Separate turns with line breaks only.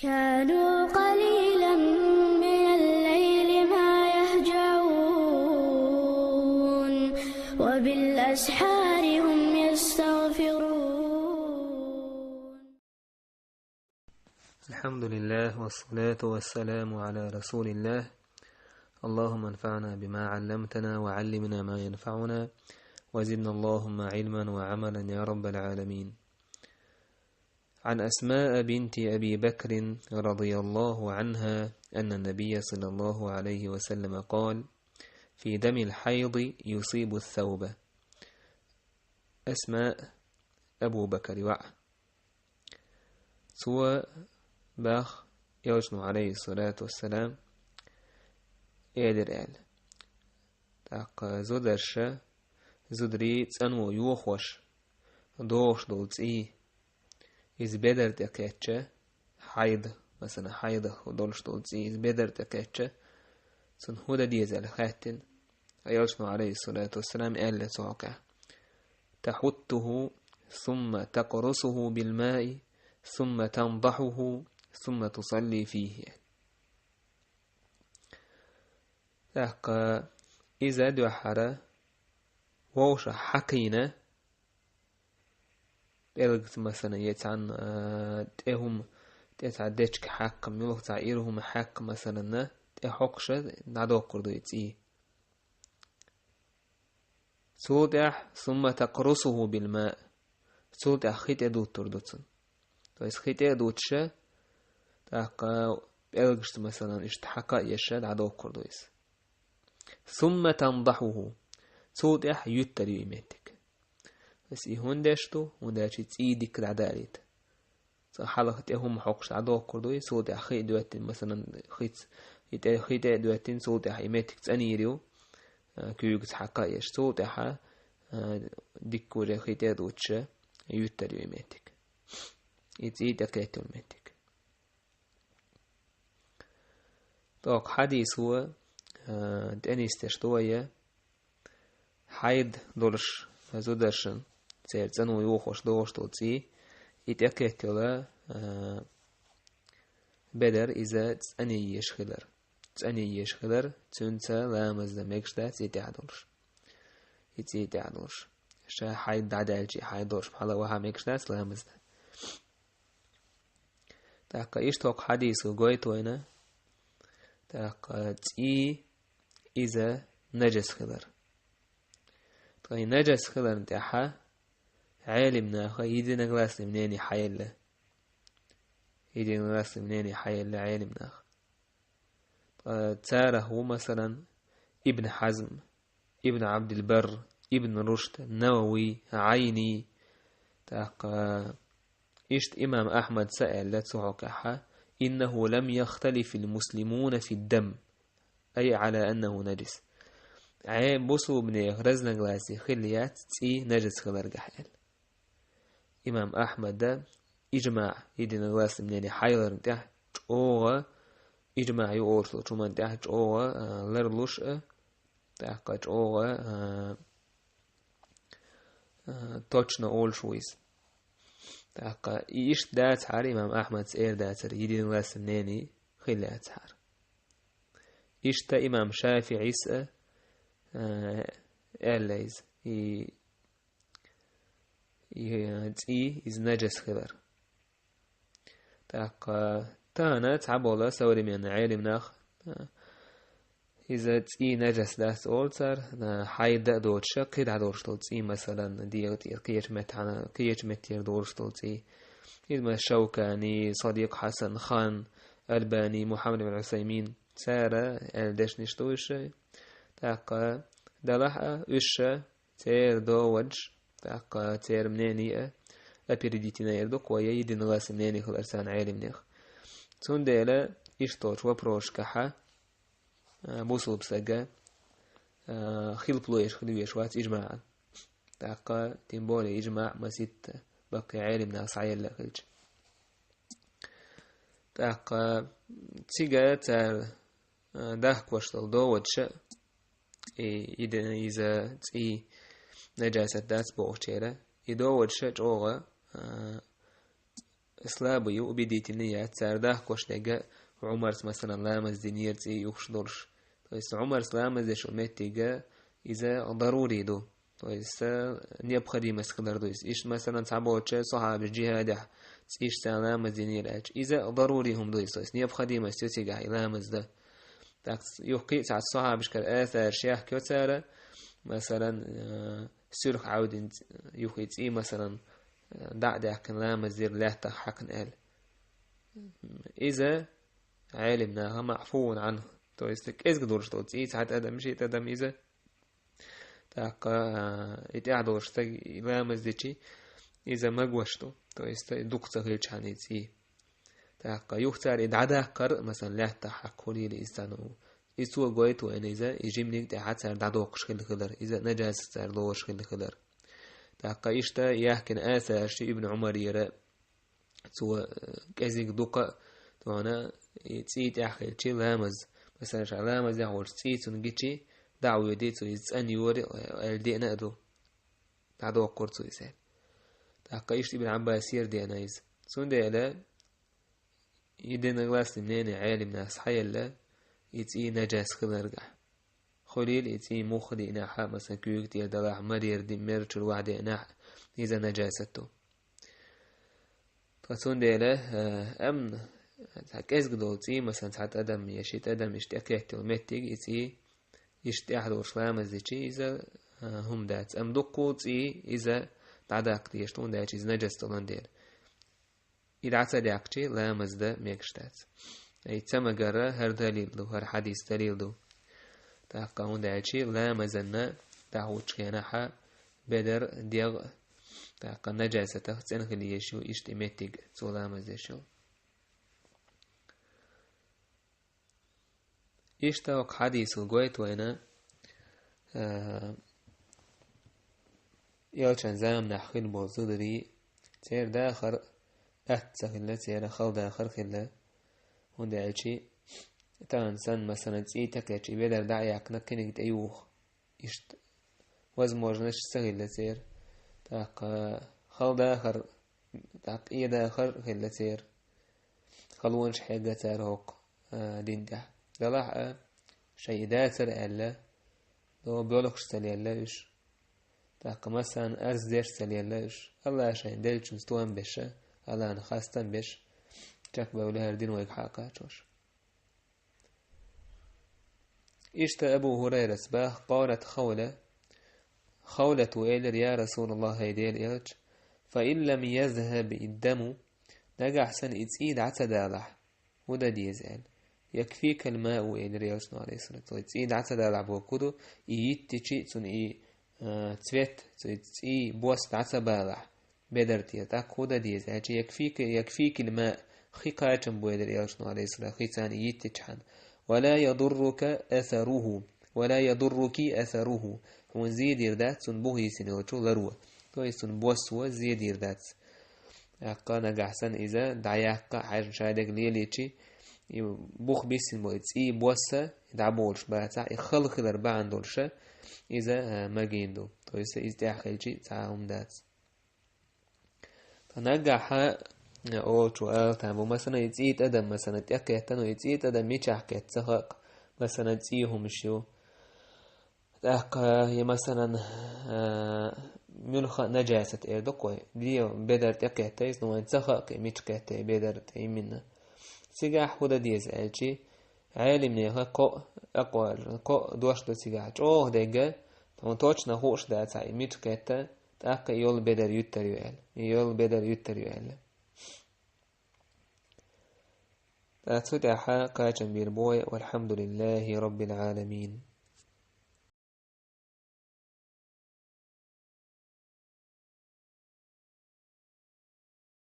كانوا قليلا من الليل ما يهجعون وبالأسحار هم يستغفرون.
الحمد لله والصلاة والسلام على رسول الله. اللهم انفعنا بما علمتنا وعلمنا ما ينفعنا وزدنا اللهم علما وعملا يا رب العالمين. عن أسماء بنت أبي بكر رضي الله عنها أن النبي صلى الله عليه وسلم قال: في دم الحيض يصيب الثوب. أسماء أبو بكر وع سوى باخ يوجن عليه الصلاة والسلام يدر تاق زودرش زودري تسنو يوخوش دوش دولت إز بدر تكاتش حيض مثلا حيض ودولش دولت إز بدر تكاتش سن هودا ديز الخاتن يوجن عليه الصلاة والسلام قال لسوكا: تحته ثم تقرصه بالماء ثم تنضحه ثم تصلي فيه. تاق إذا دوحر ووش حقينا بلغت مثلا يتعن تهم تتعدتك حق ملوك تعيرهم حق مثلا تحقش نعدو قردويتي سودح ثم تقرصه بالماء سودح خيت يدو تردوتن تويس خيت يدوتش تاق بلغشت مثلا اشتحقا يشاد عدو قردويس ثم تنضحه سودح يتريو يمتك بس هندشتو هندشت إيدك العدالت حلقت هم حقش عدو قردوي سودح خيت دوتن مثلا خيت دوتن سودح يمتك تانيريو كيوكس حقايش سودح ديكوري خيت دوتش يتريو يمتك إيدك يتو يمتك. طاق حديث هو تانيستشتوية حيد دولش فزودرشن سير تنو يوخوش دوش توتي يتأكدتلا بدر إذا تسأني يشخلر تنسى لامز دمكشتا يتعدلش يتعدلش شا حيد دعدالجي حيدوش بحالا وها مكشتا لامز تاقا إشتوق حديث وقويتوينا تاقا تي إذا نجس خلر طيب نجس خلر نتاحا عالمنا خا يدينا غلاس منيني حيلا يدينا غلاس منيني حيلا عالمنا تاره هو مثلا ابن حزم ابن عبد البر ابن رشد النووي عيني تاقا إشت إمام أحمد سأل لا تسعكها إنه لم يختلف المسلمون في الدم أي على أنه نجس عين بوسو بني غرزنا غلاسي خليات تي نجس خلر جحيل. إمام أحمد ده إجماع يدينا غلاسي منيني حيلر نتاح جوغا إجماع يورسو شو نتاح جوغا لرلوش تاقا جوغا توچنا أول شويس تاقا إيش دات حار إمام أحمد سير داتر يدينا غلاسي منيني خليات حار إيش تا إمام شافعي سأ أليز تي إز نجس خبر تاقا تانا تعبولا سوري من عالم ناخ إذا تي نجس داس أولتر حيد دوتش قيد عدورشتول تي مثلا ديوتي كيش متير دورشتول تي إذا شوكاني صديق حسن خان ألباني محمد بن عثيمين سارة الدش نشتوش تاقا دلحة إشة تير دوج تاقا تير منيني أبيرديتنا يردوك ويدين غاس منيني خل أرسان عالم نيخ تون ديلا إشتوش وبروش كحا بوصل بسجا خيل بلويش خلويش وات إجماعا تاقا تنبولي إجماع مسيت بقي عالم ناس عيال لخلج تاقا تيجا تار دهك وشتل دوج إذا تي نجاسة دات بوغشيرا يدوج شجوغا إسلام يؤبدي النية سارده كوش دقة عمر مثلا لامز دينير تي يخشدرش تويس عمر لامز ديش أمتيجا إذا ضروري دو تويس نيب خديمة سكدر دويس إيش مثلا تعبوتش صحاب الجهاد تيش سلامز دينير أج إذا ضروري هم دويس تويس نيب خديمة ستيجا لامز ده تاكس يحكي تعال صحاب بشكل آثار شيخ كوتارة مثلا سيرخ عود يحكي تي مثلا دع كان لامز دير لا تحقن قال إذا عالمناها معفو عنه تويستك إز قدرش توتي ساعات أدم شيء أدم إذا تاقا إتعدوش تاق لامز ديشي إذا ما قوشتو تويست دقت غيرش حانيتي تاقا يختار إدعاده قر مثلا لا تحقولي لإستانو إسوا قويتو أن إذا يجي منك تحت سار دعوقش خل خلر إذا نجاس سار دوش خل خلر تاقا إشتا يحكن آثار شي ابن عمر يرى سوى كازيك دوقا وانا تسيت أخي تشي لامز مثلا شو لامز يعور تسيت ونجيتشي دعوة يديتو يتسأن يوري الدينا دو تعدو قرطو يسال تحقيش ابن عباس يردي أنايز سون ديلا يدين غلاس منين عالم ناس حيلا يتسي نجاس خلرقع خليل يتسي مخدي ناحا مثلا كيوك ديال دلاح مرير دي مرش الواحد ناح إذا نجاسته فسون ديلا أمن هكاز قدولتي مثلا ساعات أدم يشيت أدم يشتاكيت المتيج يتي يشتاح دورش لامز ديشي إذا هم دات أم دقوتي إذا تعداك ديشتون داتش إذا نجس طلان دير إذا عتداكشي لامز دا ميكشتات أي تمجرة هر دليل دو هر حديث دليل دو تاقاون داتشي لامزنا دعوتش كيناحا بدر ديغ تاقا نجاسة تنخلي يشو إشتمتيج تو لامز ديشو إشتاق حديث القويت وينا يلشان زام نحخل بوزدري تير داخر أتسخلة تير خل داخر خلة هون دعيشي تانسان مثلا تي تكلتشي بدر دعياك نكنك تأيوخ إشت وزموجنش سخلة تير تاق خل داخر تاق إيه داخر خلة تير خلونش حاجة تارهوق دين ده دلح شيء داتر ألا لو بيولوكش سليلاش تاق مثلا أرز ديش سليلاش الله شيء دلش مستوان بشه الله أنا خاستن بش جاك بقولها الدين ويك حقا توش إشت أبو هريرة سباه قالت خولة وإلر يا رسول الله هيديل إلج فإن لم يذهب الدم نجح سن إتسيد عتدالح ودا ديزال يكفيك الماء وإلر يلجنا عليه الصلاة والسلام إتسيد عتدالح بوكودو إيتشي تون تسويت تسي بوست عتبالح بدرتي تاك ودا ديزال يكفيك الماء خيقاتم بوإلر يلجنا عليه الصلاة والسلام يتشحن ولا يضرك أثره هون زيد يردات سن بوهي سنوچو لروه توي سن بوسوه زيد يردات أقا نجحسن إذا دعياقا حاجة شايدك ليليتشي بوخ بيسن بويتسي بوسا دعبولش باتا يخلق الأربعة دولشة إذا ما جيندو توي إستيحخيلشي تعاهم دات فنجحها أول سؤال تابو مثلا يتسيت أدم مثلا تأكيتن ويتسيت أدم ميشح كتسخق مثلا تسيهم شو تأكا هي مثلا ملخ نجاسة إردقوي ديو بدر تأكيتيس نوان تسخق ميش كتي بدر تيمنا سيجاح هدا ديز ألشي عالم نيها قو أقوال قو دوش دو سيجاح جوه ديجا تونتوش نهوش دا تاي ميش كتا تأكا يول بدر يتريوال أتدعى قاچن بيربوي والحمد لله رب العالمين.